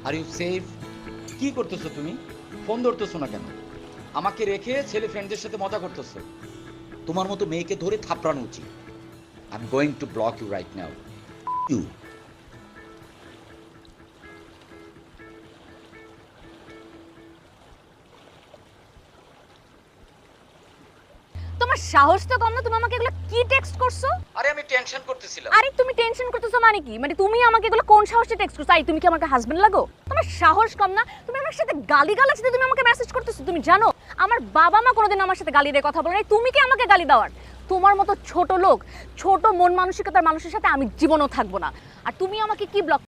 Are you safe? কি করতেছো তুমি? ফোন ধরতেছো না কেন? আমাকে রেখে ছেলে ফ্রেন্ডদের সাথে মজা করতেছো? তোমার মতো মেয়েকে ধরে থাপড়ানো উচিত। I am going to block you right now. You. তোমার সাহস তো কম না, তুমি আমাকে এগুলো কি টেক্সট করছো? আরে আমি টেনশন করতেছিলাম। আরে তুমি টেনশন করতেছো মানে কি? মানে তুমি আমাকে এগুলো কোন সাহসে টেক্সট করছো? তুমি কি আমাকে হাজবেন্ড লাগো? তোমার সাহস কম না? তুমি আমার সাথে গালিগালাজ দিয়ে তুমি আমাকে মেসেজ করতেছো? তুমি জানো আমার বাবা মা কোনোদিন আমার সাথে গালি দিয়ে কথা বলে নাই, তুমি কি আমাকে গালি দেওয়ার? তোমার মতো ছোট লোক, ছোট মন মানসিকতার মানুষের সাথে আমি জীবনও থাকবো না। আর তুমি আমাকে কি ব্লক